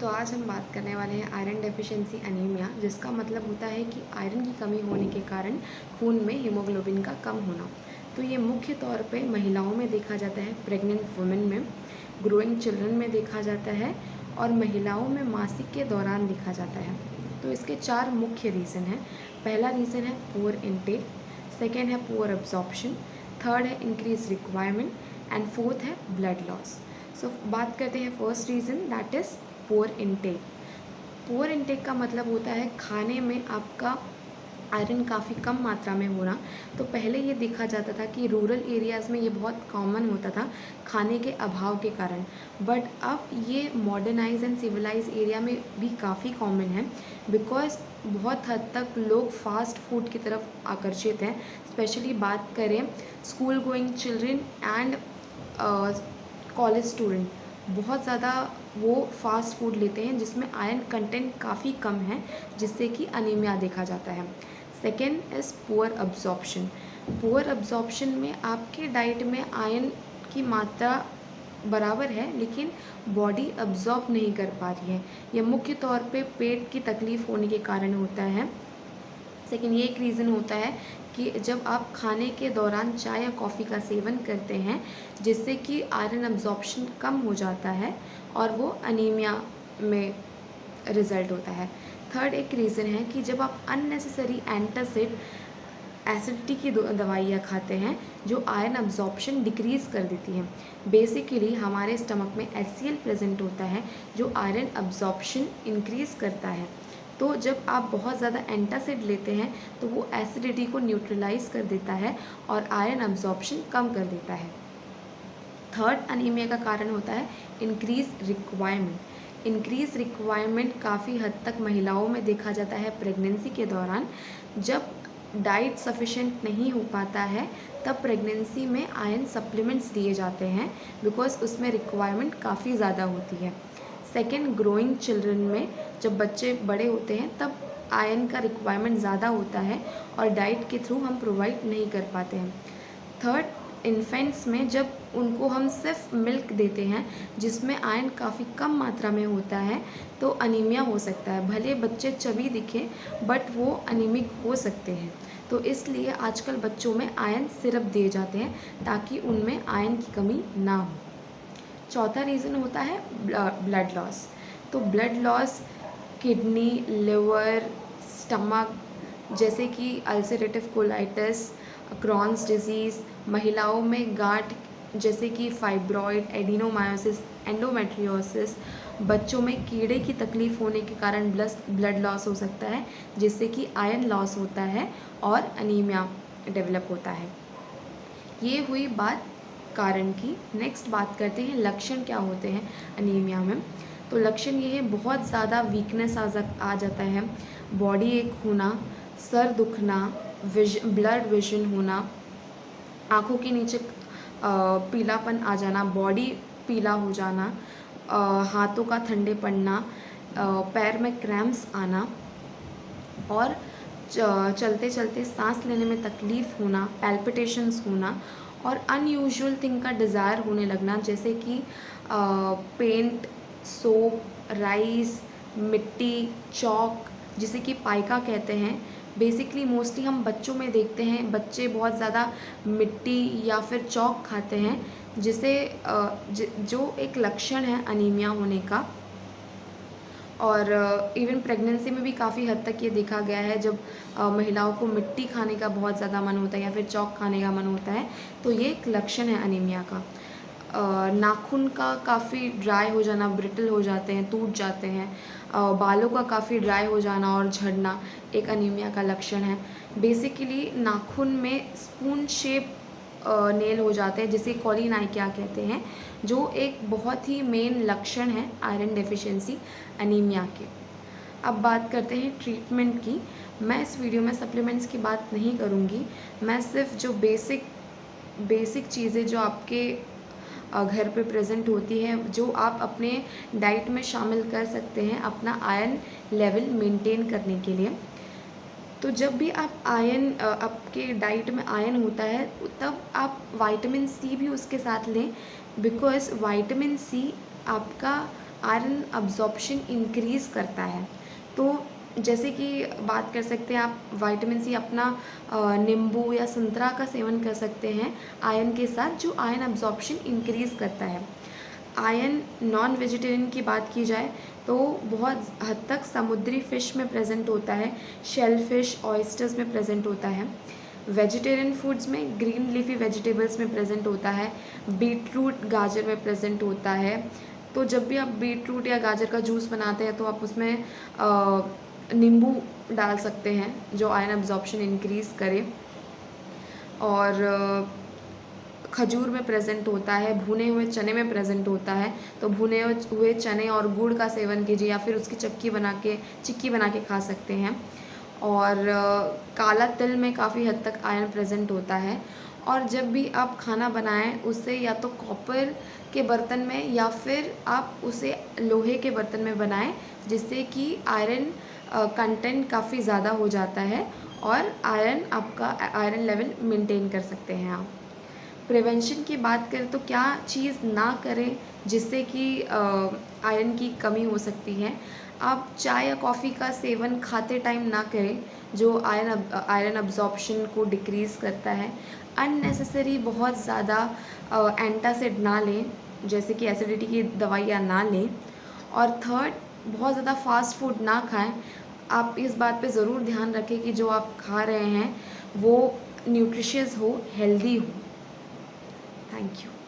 तो आज हम बात करने वाले हैं आयरन डेफिशिएंसी एनीमिया, जिसका मतलब होता है कि आयरन की कमी होने के कारण खून में हीमोग्लोबिन का कम होना। तो ये मुख्य तौर पे महिलाओं में देखा जाता है, प्रेग्नेंट वुमेन में, ग्रोइंग चिल्ड्रन में देखा जाता है और महिलाओं में मासिक के दौरान देखा जाता है। तो इसके 4 मुख्य रीज़न हैं। पहला रीज़न है पुअर इनटेक, सेकेंड है पुअर अब्जॉर्प्शन, थर्ड है इंक्रीज रिक्वायरमेंट एंड फोर्थ है ब्लड लॉस। सो बात करते हैं first reason, that is poor intake. Poor intake का मतलब होता है खाने में आपका आयरन काफ़ी कम मात्रा में होना। तो पहले ये देखा जाता था कि रूरल एरियाज़ में ये बहुत कॉमन होता था खाने के अभाव के कारण, बट अब ये मॉडर्नाइज एंड सिविलाइज एरिया में भी काफ़ी कॉमन है, बिकॉज बहुत हद तक लोग फास्ट फूड की तरफ आकर्षित हैं। स्पेशली बात करें school going children and college student, बहुत ज़्यादा वो फास्ट फूड लेते हैं जिसमें आयरन कंटेंट काफ़ी कम है, जिससे कि अनीमिया देखा जाता है। Second is poor absorption. Poor absorption में आपके डाइट में आयरन की मात्रा बराबर है, लेकिन बॉडी अब्जॉर्ब नहीं कर पा रही है। यह मुख्य तौर पे पेट की तकलीफ़ होने के कारण होता है। सेकेंड ये एक रीज़न होता है कि जब आप खाने के दौरान चाय या कॉफ़ी का सेवन करते हैं, जिससे कि आयरन अब्जॉर्प्शन कम हो जाता है और वो अनीमिया में रिज़ल्ट होता है। थर्ड एक रीज़न है कि जब आप अननेसेसरी एंटासिड एसिडिटी की दवाइयाँ खाते हैं, जो आयरन अब्जॉर्प्शन डिक्रीज़ कर देती हैं। बेसिकली हमारे स्टमक में HCl प्रेजेंट होता है, जो आयरन अब्जॉर्प्शन इंक्रीज़ करता है। तो जब आप बहुत ज़्यादा एंटासिड लेते हैं तो वो एसिडिटी को न्यूट्रलाइज कर देता है और आयरन अब्जॉर्प्शन कम कर देता है। थर्ड अनीमिया का कारण होता है इंक्रीज रिक्वायरमेंट। इंक्रीज रिक्वायरमेंट काफ़ी हद तक महिलाओं में देखा जाता है प्रेगनेंसी के दौरान। जब डाइट सफिशेंट नहीं हो पाता है, तब प्रेगनेंसी में आयरन सप्लीमेंट्स दिए जाते हैं, बिकॉज उसमें रिक्वायरमेंट काफ़ी ज़्यादा होती है। सेकेंड, ग्रोइंग चिल्ड्रन में जब बच्चे बड़े होते हैं तब आयरन का रिक्वायरमेंट ज़्यादा होता है और डाइट के थ्रू हम प्रोवाइड नहीं कर पाते हैं। थर्ड, इन्फेंट्स में जब उनको हम सिर्फ मिल्क देते हैं जिसमें आयरन काफ़ी कम मात्रा में होता है, तो अनीमिया हो सकता है। भले बच्चे चबी दिखें, बट वो अनीमिक हो सकते हैं। तो इसलिए आजकल बच्चों में आयरन सिरप दिए जाते हैं ताकि उनमें आयरन की कमी ना हो। चौथा रीज़न होता है ब्लड लॉस। तो blood loss kidney, liver, stomach, जैसे कि अल्सरेटिव कोलाइटिस, क्रॉन्स डिजीज़, महिलाओं में गांठ जैसे कि फाइब्रॉइड, एडिनोमायोसिस, एंडोमेट्रियोसिस, बच्चों में कीड़े की तकलीफ़ होने के कारण ब्लड लॉस हो सकता है, जिससे कि आयरन लॉस होता है और अनीमिया डेवलप होता है। ये हुई बात कारण की। नेक्स्ट बात करते हैं लक्षण क्या होते हैं अनीमिया में। तो लक्षण ये है, बहुत ज़्यादा वीकनेस आ जाता है, बॉडी एक होना, सर दुखना, ब्लड विजन होना, आँखों के नीचे पीलापन आ जाना, बॉडी पीला हो जाना, हाथों का ठंडे पड़ना, पैर में क्रैम्प्स आना और चलते चलते सांस लेने में तकलीफ़ होना, पैल्पिटेशंस होना और अनयूजुअल थिंग का डिज़ायर होने लगना, जैसे कि पेंट, सोप, राइस, मिट्टी, चॉक, जिसे कि पाइका कहते हैं। बेसिकली मोस्टली हम बच्चों में देखते हैं, बच्चे बहुत ज़्यादा मिट्टी या फिर चॉक खाते हैं, जिसे जो एक लक्षण है अनीमिया होने का। और इवन प्रेगनेंसी में भी काफ़ी हद तक ये देखा गया है, जब महिलाओं को मिट्टी खाने का बहुत ज़्यादा मन होता है या फिर चॉक खाने का मन होता है, तो ये एक लक्षण है अनीमिया का। नाखून का काफ़ी ड्राई हो जाना, ब्रिटल हो जाते हैं, टूट जाते हैं, बालों का काफ़ी ड्राई हो जाना और झड़ना एक अनीमिया का लक्षण है। बेसिकली नाखून में स्पून शेप नेल हो जाते हैं, जिसे कॉलिनाइकिया कहते हैं, जो एक बहुत ही मेन लक्षण है आयरन डेफिशिएंसी अनीमिया के। अब बात करते हैं ट्रीटमेंट की। मैं इस वीडियो में सप्लीमेंट्स की बात नहीं करूँगी, मैं सिर्फ जो बेसिक चीज़ें जो आपके घर पे प्रेजेंट होती है, जो आप अपने डाइट में शामिल कर सकते हैं अपना आयरन लेवल मेंटेन करने के लिए। तो जब भी आप आयरन आपके डाइट में आयरन होता है, तब आप विटामिन सी भी उसके साथ लें, बिकॉज़ विटामिन सी आपका आयरन अब्जॉर्प्शन इंक्रीज़ करता है। तो जैसे कि बात कर सकते हैं आप विटामिन सी अपना नींबू या संतरा का सेवन कर सकते हैं आयरन के साथ, जो आयरन अब्जॉर्प्शन इंक्रीज़ करता है। आयरन नॉन वेजिटेरियन की बात की जाए तो बहुत हद तक समुद्री फ़िश में प्रेजेंट होता है, शेल फिश, ऑयस्टर्स में प्रेजेंट होता है। वेजिटेरियन फूड्स में ग्रीन लीफी वेजिटेबल्स में प्रेजेंट होता है, बीटरूट गाजर में प्रेजेंट होता है। तो जब भी आप बीटरूट या गाजर का जूस बनाते हैं तो आप उसमें नींबू डाल सकते हैं जो आयरन अब्जॉर्प्शन इंक्रीज़ करे। और खजूर में प्रेजेंट होता है, भुने हुए चने में प्रेजेंट होता है। तो भुने हुए चने और गुड़ का सेवन कीजिए या फिर उसकी चिक्की बना के खा सकते हैं। और काला तिल में काफ़ी हद तक आयरन प्रेजेंट होता है। और जब भी आप खाना बनाएं उससे या तो कॉपर के बर्तन में या फिर आप उसे लोहे के बर्तन में बनाएं, जिससे कि आयरन कंटेंट काफ़ी ज़्यादा हो जाता है और आयरन लेवल मेंटेन कर सकते हैं आप। प्रिवेंशन की बात करें तो क्या चीज़ ना करें जिससे कि आयरन की कमी हो सकती है। आप चाय या कॉफ़ी का सेवन खाते टाइम ना करें, जो आयरन अब्जॉर्प्शन को डिक्रीज़ करता है। अननेसेसरी बहुत ज़्यादा एंटासिड ना लें, जैसे कि एसिडिटी की दवाइयाँ ना लें। और थर्ड, बहुत ज़्यादा फास्ट फूड ना खाएं। आप इस बात पे ज़रूर ध्यान रखें कि जो आप खा रहे हैं वो न्यूट्रिशियस हो, हेल्दी हो। Thank you.